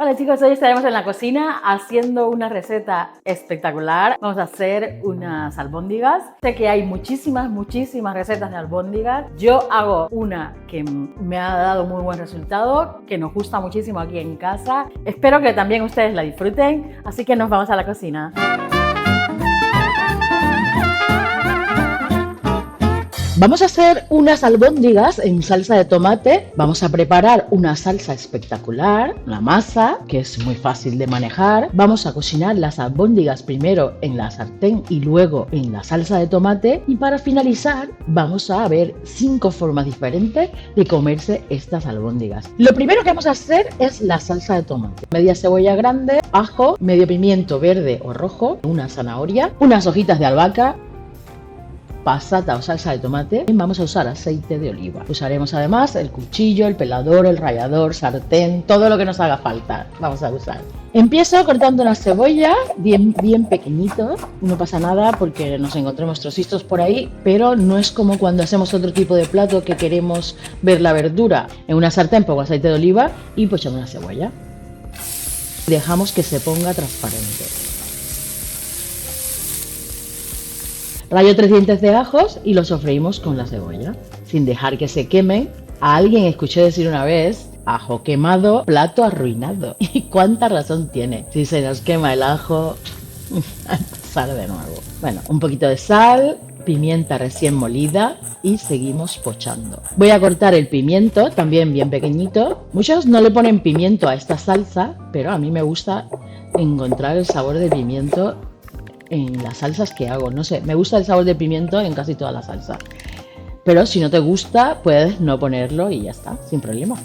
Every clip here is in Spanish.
Hola chicos, hoy estaremos en la cocina haciendo una receta espectacular. Vamos a hacer unas albóndigas. Sé que hay muchísimas recetas de albóndigas. Yo hago una que me ha dado muy buen resultado, que nos gusta muchísimo aquí en casa. Espero que también ustedes la disfruten, así que nos vamos a la cocina. Vamos a hacer unas albóndigas en salsa de tomate. Vamos a preparar una salsa espectacular, la masa, que es muy fácil de manejar. Vamos a cocinar las albóndigas primero en la sartén y luego en la salsa de tomate. Y para finalizar, vamos a ver 5 formas diferentes de comerse estas albóndigas. Lo primero que vamos a hacer es la salsa de tomate. Media cebolla grande, ajo, medio pimiento verde o rojo, una zanahoria, unas hojitas de albahaca, pasata o salsa de tomate. Vamos a usar aceite de oliva. Usaremos además el cuchillo, el pelador, el rallador, sartén, todo lo que nos haga falta vamos a usar. Empiezo cortando una cebolla bien pequeñitos. No pasa nada porque nos encontremos trocitos por ahí, pero no es como cuando hacemos otro tipo de plato que queremos ver la verdura. En una sartén pongo aceite de oliva y pochamos una cebolla. Dejamos que se ponga transparente. Rayo 3 dientes de ajos y los sofreímos con la cebolla, sin dejar que se quemen. A alguien escuché decir una vez, ajo quemado, plato arruinado. ¿Y cuánta razón tiene? Si se nos quema el ajo, a empezar de nuevo. Bueno, un poquito de sal, pimienta recién molida y seguimos pochando. Voy a cortar el pimiento, también bien pequeñito. Muchos no le ponen pimiento a esta salsa, pero a mí me gusta encontrar el sabor del pimiento en las salsas que hago. No sé, me gusta el sabor de pimiento en casi toda la salsa. Pero si no te gusta, puedes no ponerlo y ya está, sin problema.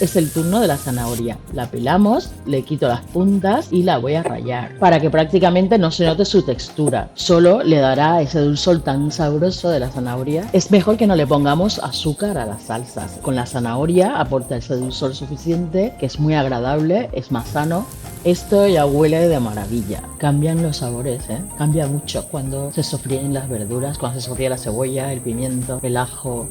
Es el turno de la zanahoria. La pelamos, le quito las puntas y la voy a rallar para que prácticamente no se note su textura. Solo le dará ese dulzor tan sabroso de la zanahoria. Es mejor que no le pongamos azúcar a las salsas. Con la zanahoria aporta ese dulzor suficiente, que es muy agradable, es más sano. Esto ya huele de maravilla. Cambian los sabores, Cambia mucho cuando se sofríen las verduras, cuando se sofría la cebolla, el pimiento, el ajo.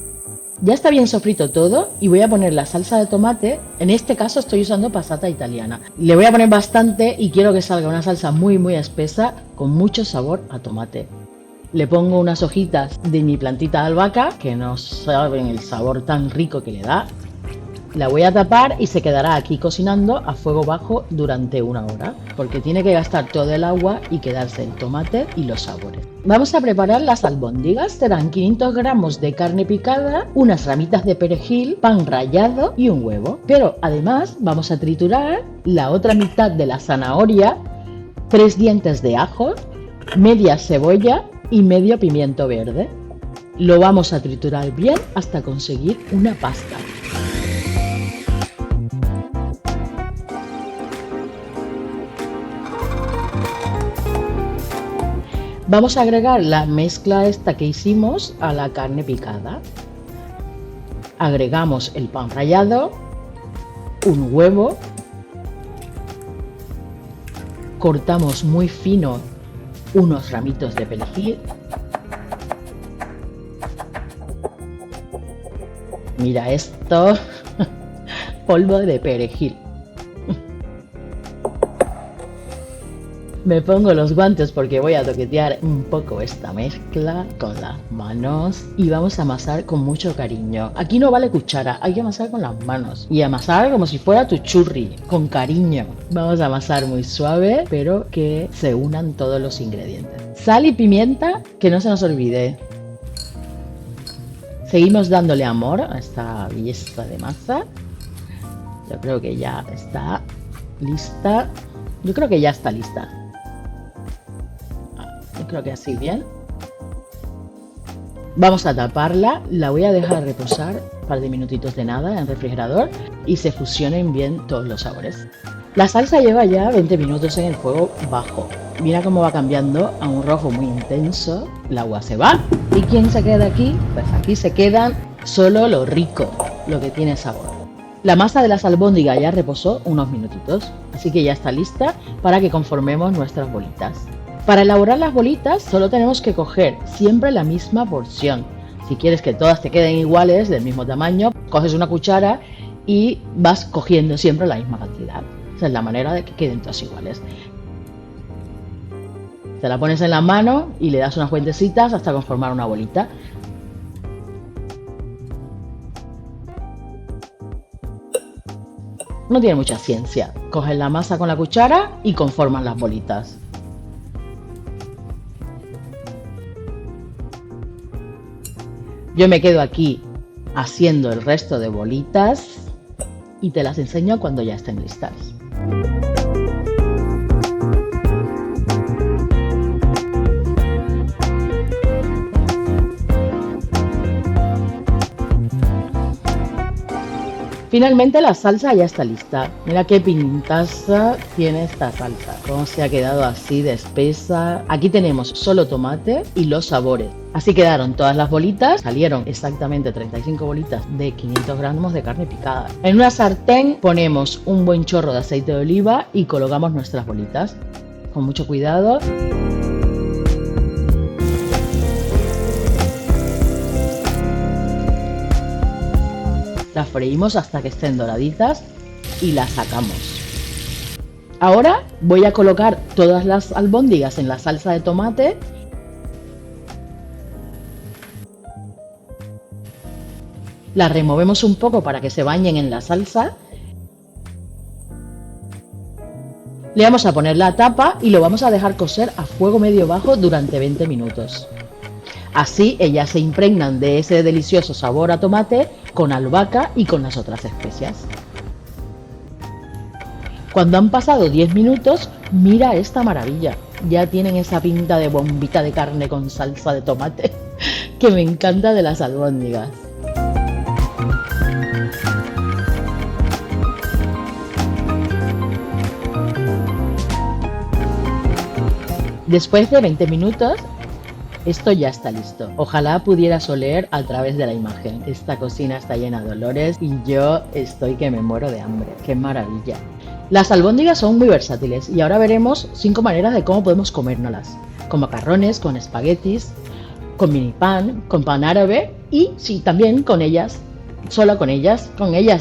Ya está bien sofrito todo y voy a poner la salsa de tomate. En este caso estoy usando pasata italiana. Le voy a poner bastante y quiero que salga una salsa muy espesa con mucho sabor a tomate. Le pongo unas hojitas de mi plantita de albahaca que no saben el sabor tan rico que le da. La voy a tapar y se quedará aquí cocinando a fuego bajo durante 1 hora, porque tiene que gastar todo el agua y quedarse el tomate y los sabores. Vamos a preparar las albóndigas. Serán 500 gramos de carne picada, unas ramitas de perejil, pan rallado y un huevo. Pero además vamos a triturar la otra mitad de la zanahoria, 3 dientes de ajo, media cebolla y medio pimiento verde. Lo vamos a triturar bien hasta conseguir una pasta. Vamos a agregar la mezcla esta que hicimos a la carne picada. Agregamos el pan rallado, un huevo, cortamos muy fino unos ramitos de perejil. Mira esto, polvo de perejil. Me pongo los guantes porque voy a toquetear un poco esta mezcla con las manos y vamos a amasar con mucho cariño. Aquí no vale cuchara, hay que amasar con las manos y amasar como si fuera tu churri, con cariño. Vamos a amasar muy suave, pero que se unan todos los ingredientes. Sal y pimienta, que no se nos olvide. Seguimos dándole amor a esta belleza de masa. Yo creo que ya está lista. Yo creo que ya está lista. Creo que así bien. Vamos a taparla, la voy a dejar reposar un par de minutitos de nada en el refrigerador y se fusionen bien todos los sabores. La salsa lleva ya 20 minutos en el fuego bajo. Mira cómo va cambiando a un rojo muy intenso. El agua se va. ¿Y quién se queda aquí? Pues aquí se quedan solo lo rico, lo que tiene sabor. La masa de las albóndigas ya reposó unos minutitos, así que ya está lista para que conformemos nuestras bolitas. Para elaborar las bolitas solo tenemos que coger siempre la misma porción. Si quieres que todas te queden iguales, del mismo tamaño, coges una cuchara y vas cogiendo siempre la misma cantidad. Esa es la manera de que queden todas iguales. Te la pones en la mano y le das unas vueltecitas hasta conformar una bolita. No tiene mucha ciencia. Coges la masa con la cuchara y conformas las bolitas. Yo me quedo aquí haciendo el resto de bolitas y te las enseño cuando ya estén listas. Finalmente la salsa ya está lista. Mira qué pintaza tiene esta salsa. Cómo se ha quedado así de espesa. Aquí tenemos solo tomate y los sabores. Así quedaron todas las bolitas. Salieron exactamente 35 bolitas de 500 gramos de carne picada. En una sartén ponemos un buen chorro de aceite de oliva y colocamos nuestras bolitas. Con mucho cuidado. Las freímos hasta que estén doraditas y las sacamos. Ahora voy a colocar todas las albóndigas en la salsa de tomate. Las removemos un poco para que se bañen en la salsa. Le vamos a poner la tapa y lo vamos a dejar cocer a fuego medio bajo durante 20 minutos. Así ellas se impregnan de ese delicioso sabor a tomate con albahaca y con las otras especias. Cuando han pasado 10 minutos, mira esta maravilla. Ya tienen esa pinta de bombita de carne con salsa de tomate que me encanta de las albóndigas. Después de 20 minutos, esto ya está listo. Ojalá pudieras oler a través de la imagen. Esta cocina está llena de olores y yo estoy que me muero de hambre. ¡Qué maravilla! Las albóndigas son muy versátiles y ahora veremos 5 maneras de cómo podemos comérnoslas. Con macarrones, con espaguetis, con mini pan, con pan árabe y sí, también con ellas. Solo con ellas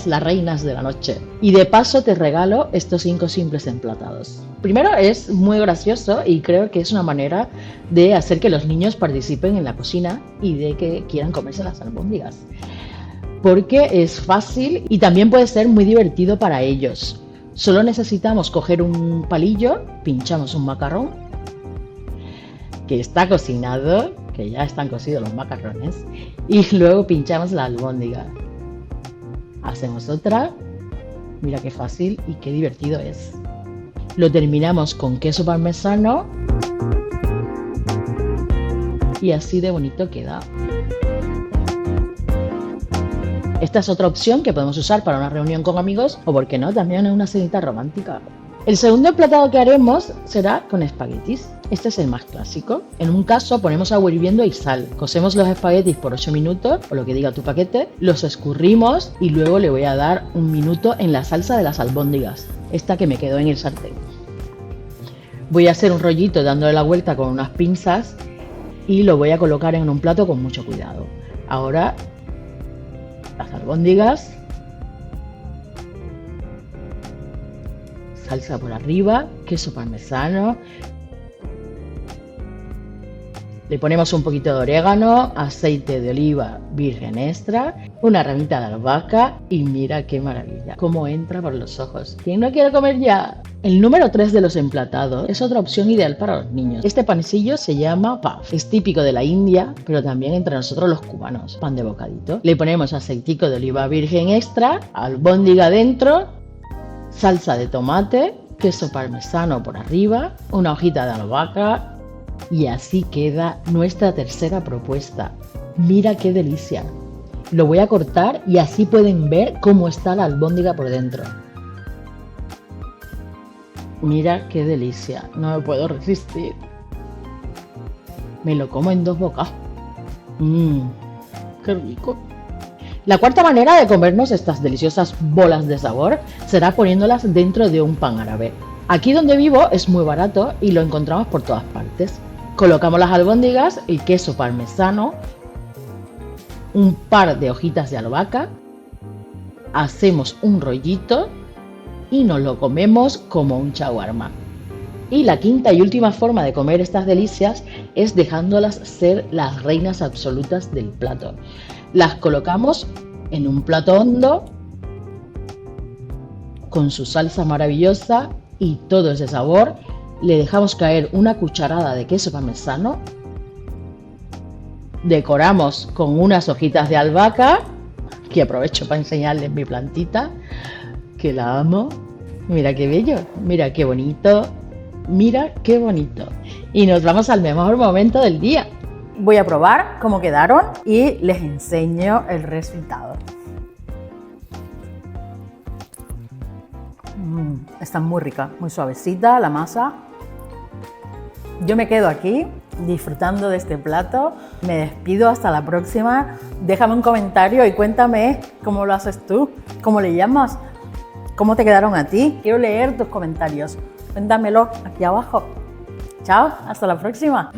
las reinas de la noche. Y de paso te regalo estos 5 simples emplatados. Primero, es muy gracioso y creo que es una manera de hacer que los niños participen en la cocina y de que quieran comerse las albóndigas. Porque es fácil y también puede ser muy divertido para ellos. Solo necesitamos coger un palillo, pinchamos un macarrón que está cocinado, que ya están cocidos los macarrones, y luego pinchamos la albóndiga. Hacemos otra, mira qué fácil y qué divertido es. Lo terminamos con queso parmesano y así de bonito queda. Esta es otra opción que podemos usar para una reunión con amigos o, por qué no, también en una cenita romántica. El segundo emplatado que haremos será con espaguetis. Este es el más clásico. En un caso ponemos agua hirviendo y sal. Cocemos los espaguetis por 8 minutos, o lo que diga tu paquete. Los escurrimos y luego le voy a dar un minuto en la salsa de las albóndigas. Esta que me quedó en el sartén. Voy a hacer un rollito dándole la vuelta con unas pinzas y lo voy a colocar en un plato con mucho cuidado. Ahora las albóndigas. Salsa por arriba, queso parmesano. Le ponemos un poquito de orégano, aceite de oliva virgen extra, una ramita de albahaca y mira qué maravilla, cómo entra por los ojos. ¿Quién no quiere comer ya? El número 3 de los emplatados es otra opción ideal para los niños. Este panecillo se llama puff. Es típico de la India, pero también entre nosotros los cubanos. Pan de bocadito. Le ponemos aceitico de oliva virgen extra, albóndiga dentro, salsa de tomate, queso parmesano por arriba, una hojita de albahaca y así queda nuestra tercera propuesta. Mira qué delicia. Lo voy a cortar y así pueden ver cómo está la albóndiga por dentro. Mira qué delicia, no me puedo resistir. Me lo como en 2 bocados. Qué rico. La cuarta manera de comernos estas deliciosas bolas de sabor será poniéndolas dentro de un pan árabe. Aquí donde vivo es muy barato y lo encontramos por todas partes. Colocamos las albóndigas, el queso parmesano un par de hojitas de albahaca, hacemos un rollito y nos lo comemos como un shawarma. Y la quinta y última forma de comer estas delicias es dejándolas ser las reinas absolutas del plato. Las colocamos en un plato hondo con su salsa maravillosa y todo ese sabor. Le dejamos caer una cucharada de queso parmesano. Decoramos con unas hojitas de albahaca, que aprovecho para enseñarles mi plantita, que la amo. Mira qué bello, mira qué bonito, mira qué bonito. Y nos vamos al mejor momento del día. Voy a probar cómo quedaron y les enseño el resultado. Está muy rica, muy suavecita la masa. Yo me quedo aquí disfrutando de este plato. Me despido hasta la próxima. Déjame un comentario y cuéntame cómo lo haces tú, cómo le llamas, cómo te quedaron a ti. Quiero leer tus comentarios. Cuéntamelo aquí abajo. Chao, hasta la próxima.